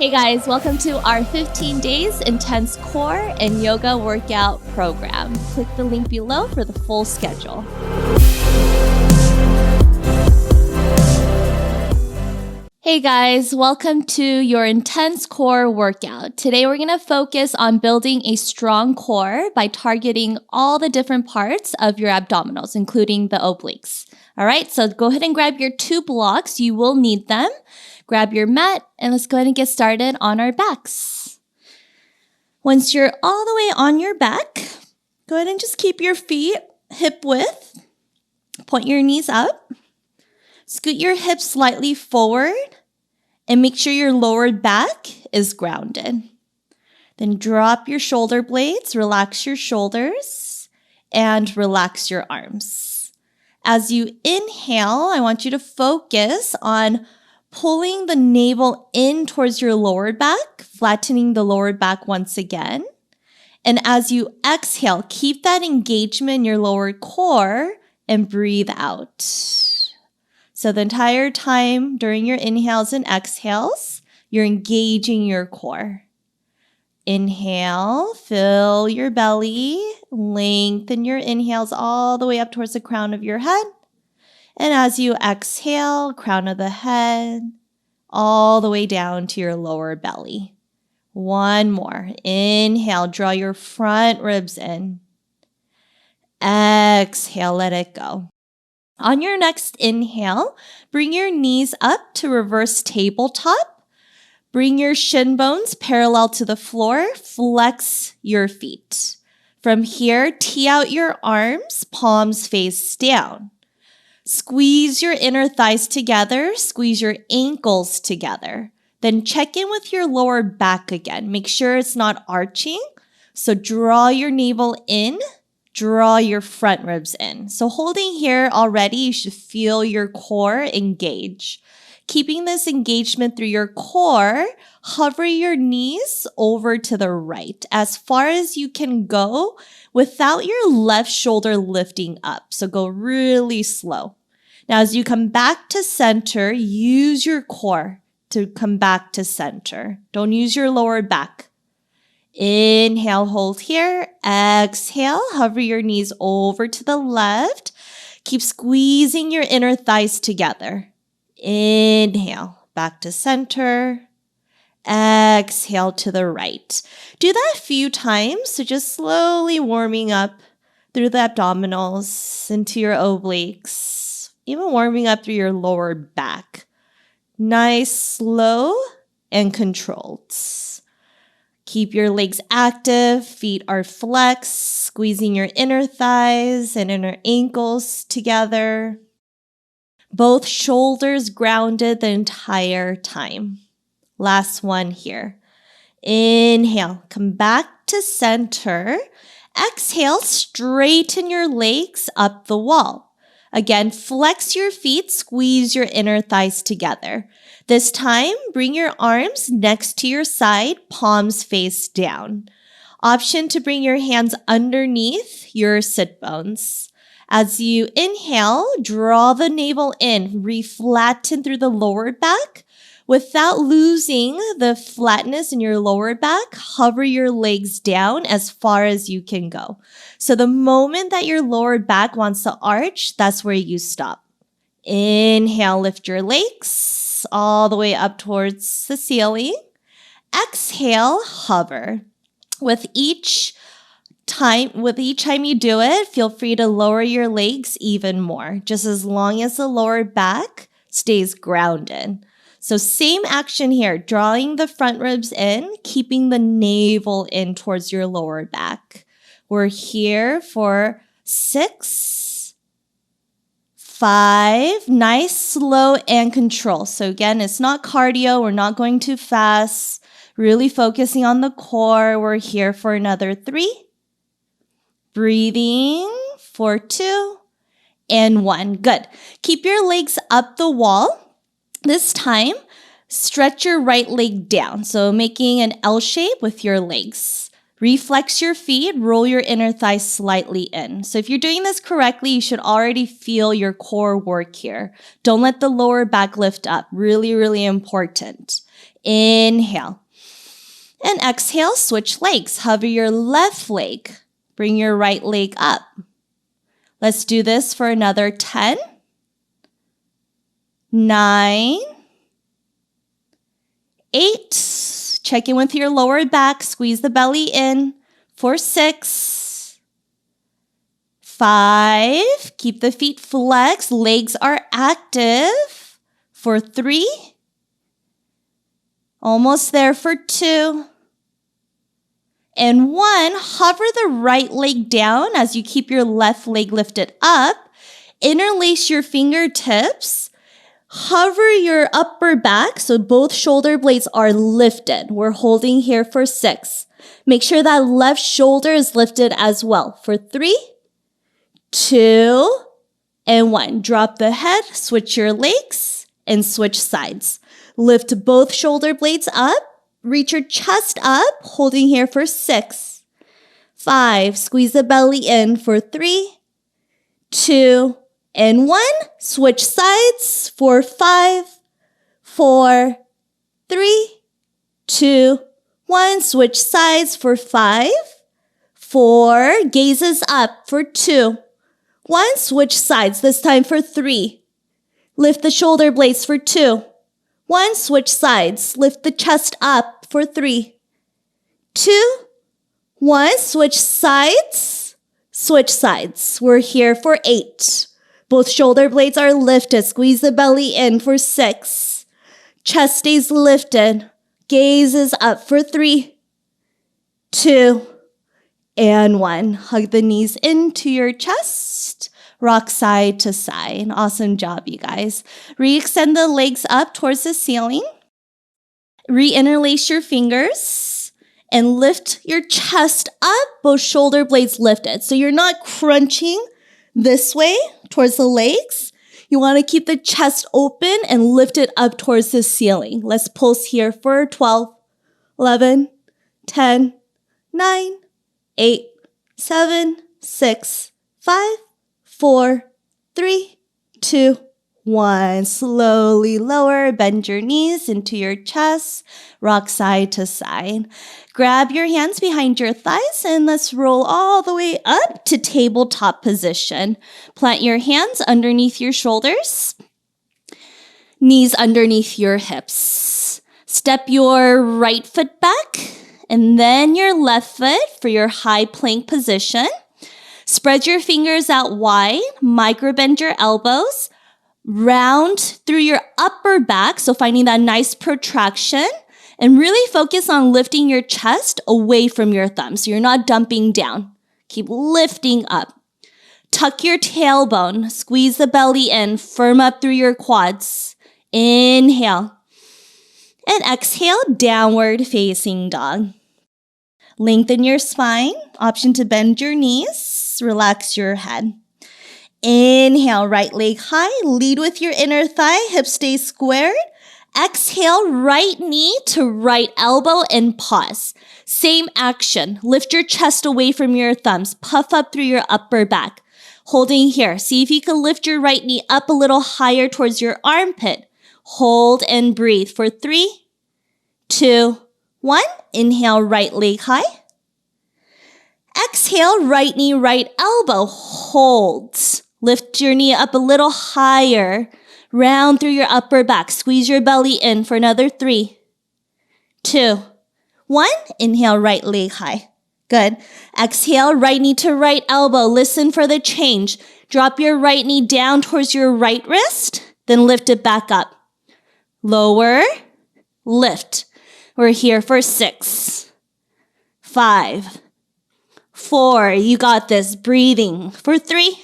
Hey guys, welcome to our 15 days intense core and yoga workout program. Click the link below for the full schedule. Hey guys, welcome to your intense core workout. Today we're going to focus on building a strong core by targeting all the different parts of your abdominals, including the obliques. All right, so go ahead and grab your 2 blocks. You will need them. Grab your mat and let's go ahead and get started on our backs. Once you're all the way on your back, go ahead and just keep your feet hip width. Point your knees up. Scoot your hips slightly forward and make sure your lower back is grounded. Then drop your shoulder blades, relax your shoulders, and relax your arms. As you inhale, I want you to focus on pulling the navel in towards your lower back, flattening the lower back once again. And as you exhale, keep that engagement in your lower core and breathe out. So the entire time during your inhales and exhales, you're engaging your core. Inhale, fill your belly, lengthen your inhales all the way up towards the crown of your head. And as you exhale, crown of the head, all the way down to your lower belly. One more. Inhale, draw your front ribs in. Exhale, let it go. On your next inhale, bring your knees up to reverse tabletop. Bring your shin bones parallel to the floor. Flex your feet. From here, tee out your arms, palms face down. Squeeze your inner thighs together. Squeeze your ankles together. Then check in with your lower back again. Make sure it's not arching. So draw your navel in. Draw your front ribs in. So holding here already, you should feel your core engage. Keeping this engagement through your core, hover your knees over to the right as far as you can go without your left shoulder lifting up. So go really slow. Now, as you come back to center, use your core to come back to center. Don't use your lower back. Inhale, hold here. Exhale, hover your knees over to the left. Keep squeezing your inner thighs together. Inhale, back to center. Exhale to the right. Do that a few times, so just slowly warming up through the abdominals into your obliques, even warming up through your lower back. Nice, slow, and controlled. Keep your legs active, feet are flexed, squeezing your inner thighs and inner ankles together. Both shoulders grounded the entire time. Last one here. Inhale, come back to center. Exhale, straighten your legs up the wall. Again, flex your feet, squeeze your inner thighs together. This time, bring your arms next to your side, palms face down. Option to bring your hands underneath your sit bones. As you inhale, draw the navel in, reflatten through the lower back. Without losing the flatness in your lower back, hover your legs down as far as you can go. So the moment that your lower back wants to arch, that's where you stop. Inhale, lift your legs all the way up towards the ceiling. Exhale, hover. With each time you do it, feel free to lower your legs even more, just as long as the lower back stays grounded. So same action here, drawing the front ribs in, keeping the navel in towards your lower back. We're here for 6, 5, nice, slow, and control. So again, it's not cardio. We're not going too fast. Really focusing on the core. We're here for another 3. Breathing for 2 and 1. Good. Keep your legs up the wall. This time, stretch your right leg down. So making an L shape with your legs. Reflex your feet, roll your inner thighs slightly in. So if you're doing this correctly, you should already feel your core work here. Don't let the lower back lift up. Really, really important. Inhale. And exhale, switch legs. Hover your left leg. Bring your right leg up. Let's do this for another 10, 9, 8. Check in with your lower back. Squeeze the belly in for 6, 5. Keep the feet flexed. Legs are active for 3. Almost there for 2. And 1, hover the right leg down as you keep your left leg lifted up. Interlace your fingertips. Hover your upper back so both shoulder blades are lifted. We're holding here for 6. Make sure that left shoulder is lifted as well for 3, 2, and 1. Drop the head, switch your legs, and switch sides. Lift both shoulder blades up. Reach your chest up, holding here for 6, 5. Squeeze the belly in for 3, 2, and 1. Switch sides for 5, 4, 3, 2, 1. Switch sides for 5, 4. Gazes up for 2, 1. Switch sides, this time for 3. Lift the shoulder blades for 2. 1, switch sides. Lift the chest up for 3, 2, 1. Switch sides. Switch sides. We're here for 8. Both shoulder blades are lifted. Squeeze the belly in for 6. Chest stays lifted. Gaze is up for 3, 2, and 1. Hug the knees into your chest. Rock side to side. Awesome job, you guys. Re-extend the legs up towards the ceiling. Re-interlace your fingers and lift your chest up, both shoulder blades lifted. So you're not crunching this way towards the legs. You want to keep the chest open and lift it up towards the ceiling. Let's pulse here for 12, 11, 10, 9, 8, 7, 6, 5, 4, 3, 2, 1. Slowly lower, bend your knees into your chest, rock side to side. Grab your hands behind your thighs and let's roll all the way up to tabletop position. Plant your hands underneath your shoulders, knees underneath your hips. Step your right foot back and then your left foot for your high plank position. Spread your fingers out wide, micro-bend your elbows, round through your upper back, so finding that nice protraction, and really focus on lifting your chest away from your thumbs, so you're not dumping down. Keep lifting up. Tuck your tailbone, squeeze the belly in, firm up through your quads. Inhale. And exhale, downward facing dog. Lengthen your spine, option to bend your knees. Relax your head. Inhale, right leg high. Lead with your inner thigh. Hips stay squared. Exhale, right knee to right elbow and pause. Same action. Lift your chest away from your thumbs. Puff up through your upper back. Holding here. See if you can lift your right knee up a little higher towards your armpit. Hold and breathe for 3, 2, 1. Inhale, right leg high. Exhale, right knee, right elbow. Hold. Lift your knee up a little higher. Round through your upper back. Squeeze your belly in for another 3, 2, 1. Inhale, right leg high. Good. Exhale, right knee to right elbow. Listen for the change. Drop your right knee down towards your right wrist. Then lift it back up. Lower. Lift. We're here for 6, 5, 4. You got this. Breathing for 3,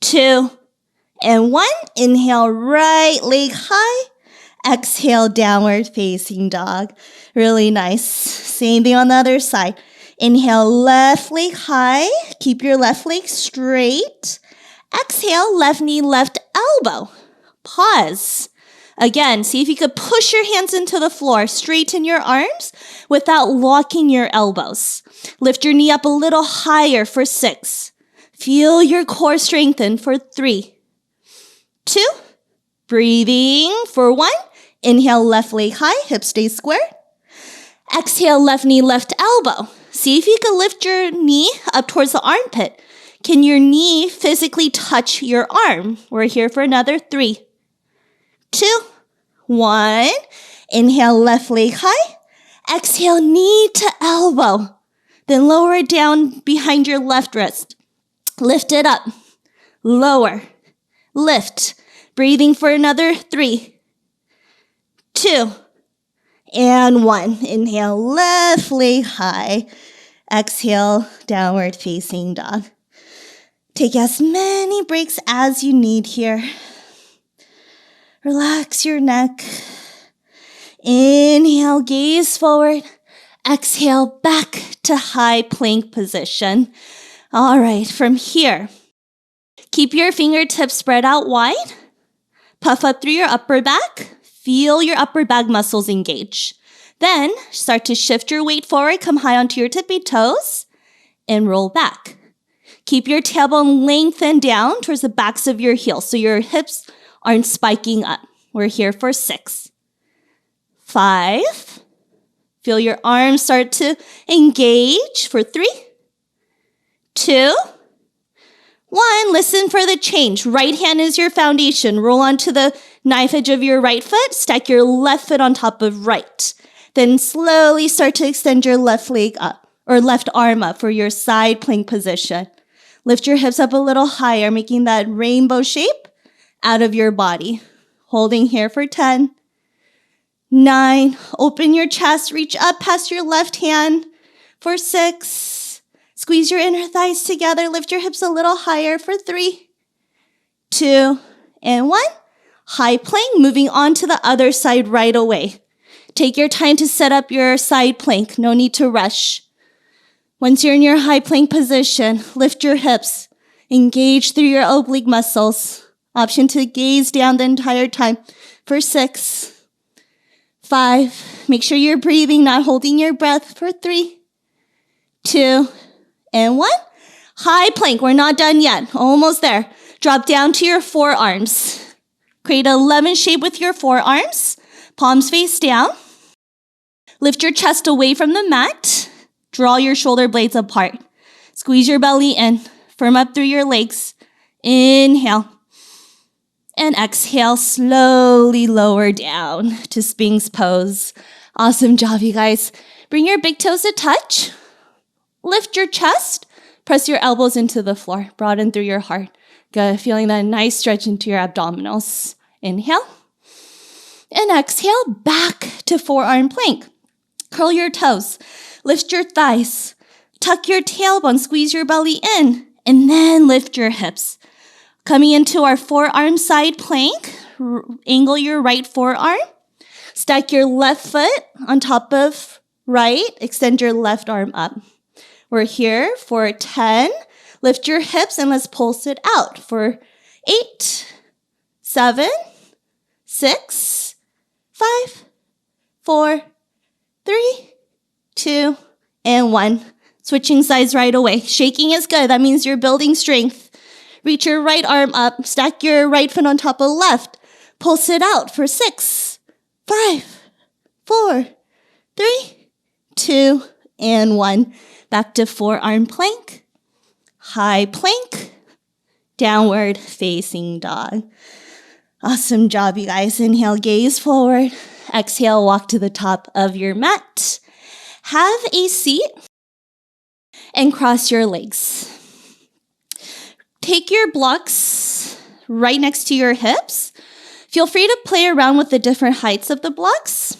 2, and 1. Inhale, right leg high. Exhale, downward facing dog. Really nice. Same thing on the other side. Inhale, left leg high. Keep your left leg straight. Exhale, left knee, left elbow. Pause. Again, see if you could push your hands into the floor. Straighten your arms without locking your elbows. Lift your knee up a little higher for 6. Feel your core strengthen for 3, 2. Breathing for 1. Inhale, left leg high, hips stay square. Exhale, left knee, left elbow. See if you can lift your knee up towards the armpit. Can your knee physically touch your arm? We're here for another 3, 2, 1. Inhale, left leg high. Exhale, knee to elbow. Then lower it down behind your left wrist. Lift it up. Lower. Lift. Breathing for another 3, 2, and 1. Inhale, left leg high. Exhale, downward facing dog. Take as many breaks as you need here. Relax your neck. Inhale, gaze forward. Exhale, back to high plank position. All right, from here, keep your fingertips spread out wide. Puff up through your upper back. Feel your upper back muscles engage. Then start to shift your weight forward, come high onto your tippy toes, and roll back. Keep your tailbone lengthened down towards the backs of your heels so your hips aren't spiking up. We're here for 6, 5. Feel your arms start to engage for 3, 2, 1. Listen for the change. Right hand is your foundation. Roll onto the knife edge of your right foot. Stack your left foot on top of right. Then slowly start to extend your left leg up or left arm up for your side plank position. Lift your hips up a little higher, making that rainbow shape out of your body. Holding here for 10, 9. Open your chest, reach up past your left hand for 6. Squeeze your inner thighs together. Lift your hips a little higher for 3, 2, and 1. High plank, moving on to the other side right away. Take your time to set up your side plank. No need to rush. Once you're in your high plank position, lift your hips. Engage through your oblique muscles. Option to gaze down the entire time for 6, 5. Make sure you're breathing, not holding your breath for 3, 2, and 1. High plank. We're not done yet. Almost there. Drop down to your forearms. Create an 11 shape with your forearms. Palms face down. Lift your chest away from the mat. Draw your shoulder blades apart. Squeeze your belly in. Firm up through your legs. Inhale. And exhale, slowly lower down to Sphinx pose. Awesome job, you guys. Bring your big toes to touch. Lift your chest. Press your elbows into the floor. Broaden through your heart. Good. Feeling that nice stretch into your abdominals. Inhale. And exhale, back to forearm plank. Curl your toes. Lift your thighs. Tuck your tailbone. Squeeze your belly in. And then lift your hips. Coming into our forearm side plank. Angle your right forearm. Stack your left foot on top of right. Extend your left arm up. We're here for 10. Lift your hips and let's pulse it out for 8, 7, 6, 5, 4, 3, 2, and 1. Switching sides right away. Shaking is good. That means you're building strength. Reach your right arm up. Stack your right foot on top of left. Pulse it out for 6, 5, 4, 3, 2, and 1. Back to forearm plank. High plank. Downward facing dog. Awesome job, you guys. Inhale, gaze forward. Exhale, walk to the top of your mat. Have a seat and cross your legs. Take your blocks right next to your hips. Feel free to play around with the different heights of the blocks.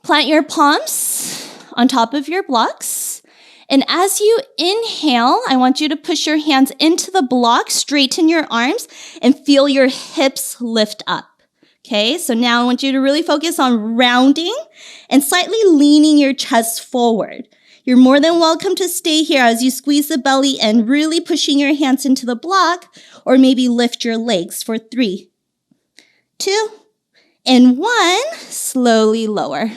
Plant your palms on top of your blocks. And as you inhale, I want you to push your hands into the block, straighten your arms, and feel your hips lift up. Okay, so now I want you to really focus on rounding and slightly leaning your chest forward. You're more than welcome to stay here as you squeeze the belly and really pushing your hands into the block, or maybe lift your legs for 3, 2, and 1. Slowly lower.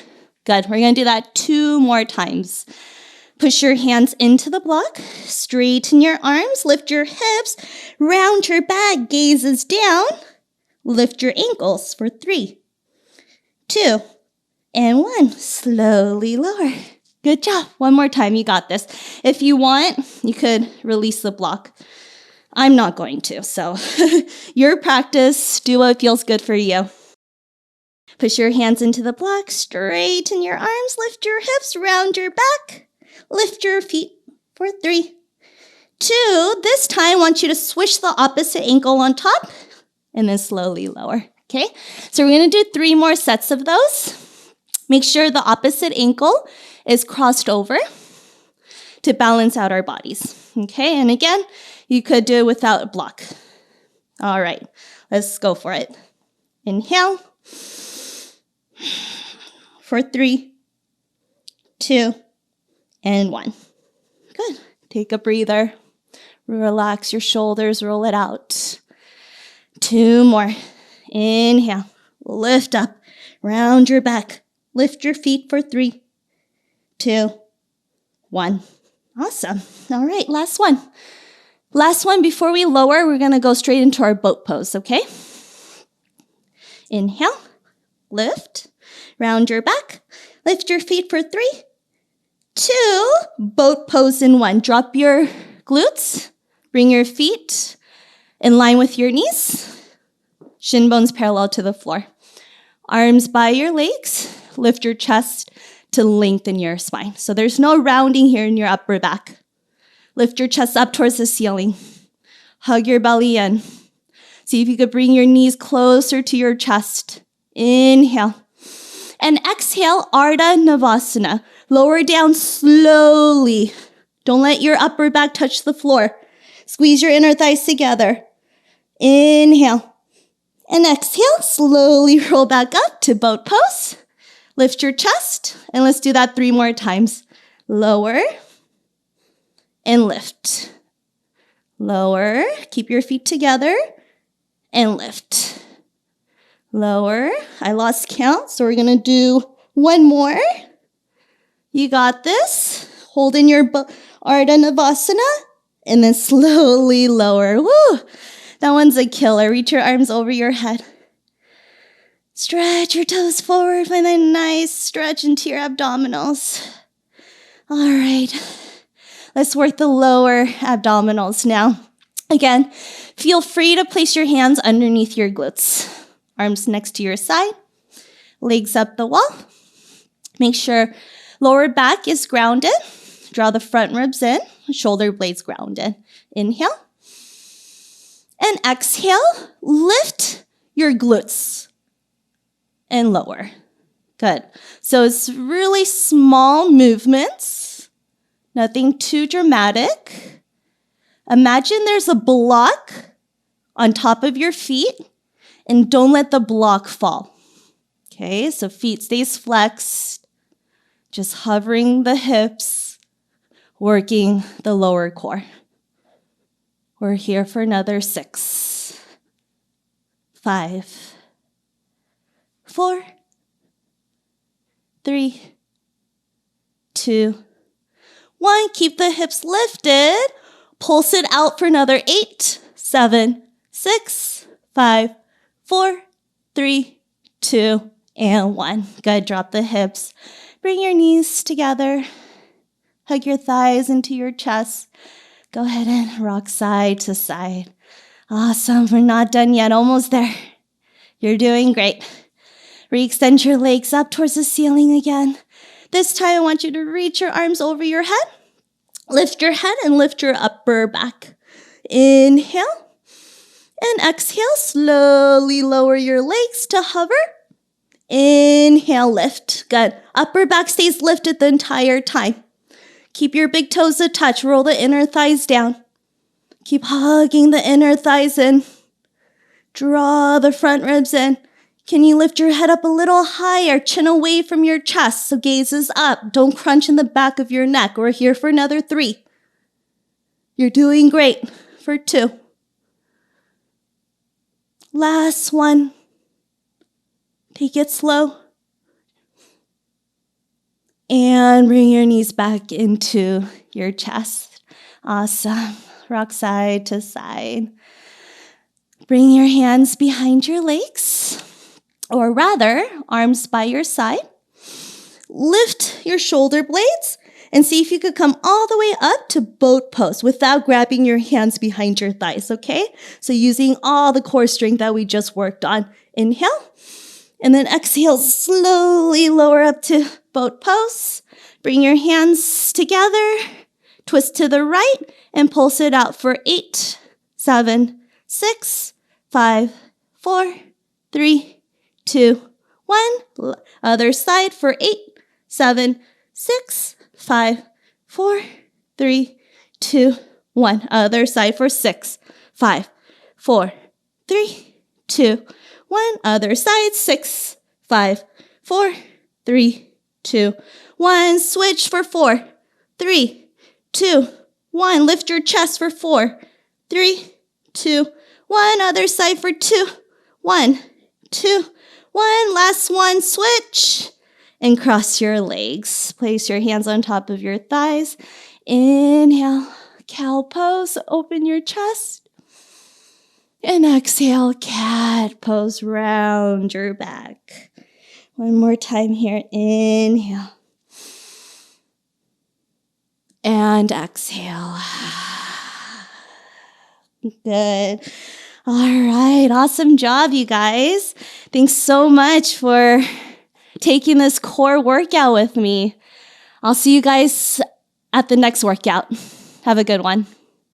Good. We're going to do that 2 more times. Push your hands into the block, straighten your arms, lift your hips, round your back, gazes down, Lift your ankles for 3, 2, and 1. Slowly lower. Good job. One more time. You got this. If you want, you could release the block. I'm not going to, so your practice. Do what feels good for you. Push your hands into the block. Straighten your arms. Lift your hips. Round your back. Lift your feet for 3, 2. This time, I want you to switch the opposite ankle on top and then slowly lower. Okay? So we're going to do 3 more sets of those. Make sure the opposite ankle is crossed over to balance out our bodies. Okay? And again, you could do it without a block. All right. Let's go for it. Inhale. For 3, 2, and 1. Good. Take a breather. Relax your shoulders. Roll it out. 2 more. Inhale. Lift up. Round your back. Lift your feet for 3, 2, 1. Awesome. All right. Last one. Last one. Before we lower, we're going to go straight into our boat pose, okay? Inhale. Lift. Round your back. Lift your feet for 3, 2. Boat pose in 1. Drop your glutes. Bring your feet in line with your knees. Shin bones parallel to the floor. Arms by your legs. Lift your chest to lengthen your spine. So there's no rounding here in your upper back. Lift your chest up towards the ceiling. Hug your belly in. See if you could bring your knees closer to your chest. Inhale. And exhale, Ardha Navasana. Lower down slowly. Don't let your upper back touch the floor. Squeeze your inner thighs together. Inhale. And exhale, slowly roll back up to boat pose. Lift your chest, and let's do that 3 more times. Lower and lift. Lower, keep your feet together, and lift. Lower, I lost count, so we're gonna do 1 more. You got this. Hold in your Ardha Navasana, and then slowly lower. Woo! That one's a killer. Reach your arms over your head. Stretch your toes forward. Find a nice stretch into your abdominals. All right. Let's work the lower abdominals now. Again, feel free to place your hands underneath your glutes. Arms next to your side. Legs up the wall. Make sure lower back is grounded. Draw the front ribs in. Shoulder blades grounded. Inhale. And exhale. Lift your glutes. And lower. Good. So it's really small movements. Nothing too dramatic. Imagine there's a block on top of your feet, and don't let the block fall. Okay, so feet stays flexed, just hovering the hips, working the lower core. We're here for another 6, 5, 4, 3, 2, 1. Keep the hips lifted. Pulse it out for another 8, 7, 6, 5, 4, 3, 2, and 1. Good. Drop the hips. Bring your knees together. Hug your thighs into your chest. Go ahead and rock side to side. Awesome. We're not done yet. Almost there. You're doing great. Re-extend your legs up towards the ceiling again. This time, I want you to reach your arms over your head. Lift your head and lift your upper back. Inhale. And exhale. Slowly lower your legs to hover. Inhale, lift. Good. Upper back stays lifted the entire time. Keep your big toes to touch. Roll the inner thighs down. Keep hugging the inner thighs in. Draw the front ribs in. Can you lift your head up a little higher, chin away from your chest, so gaze is up. Don't crunch in the back of your neck. We're here for another 3. You're doing great for 2. Last one. Take it slow. And bring your knees back into your chest. Awesome. Rock side to side. Bring your hands behind your legs, or rather, arms by your side. Lift your shoulder blades and see if you could come all the way up to boat pose without grabbing your hands behind your thighs, okay? So using all the core strength that we just worked on. Inhale, and then exhale, slowly lower up to boat pose. Bring your hands together, twist to the right, and pulse it out for 8, 7, 6, 5, 4, 3, 2, 1. Other side for 8, 7, 6, 5, 4, 3, 2, 1. Other side for 6, 5, 4, 3, 2, 1. Other side, 6, 5, 4, 3, 2, 1. Switch for 4, 3, 2, 1. Lift your chest for 4, 3, 2, 1. Other side for 2, 1, 2, 1. Last one. Switch. And cross your legs. Place your hands on top of your thighs. Inhale, cow pose. Open your chest. And exhale, cat pose. Round your back. One more time here. Inhale. And exhale. Good. All right. Awesome job, you guys. Thanks so much for taking this core workout with me. I'll see you guys at the next workout. Have a good one.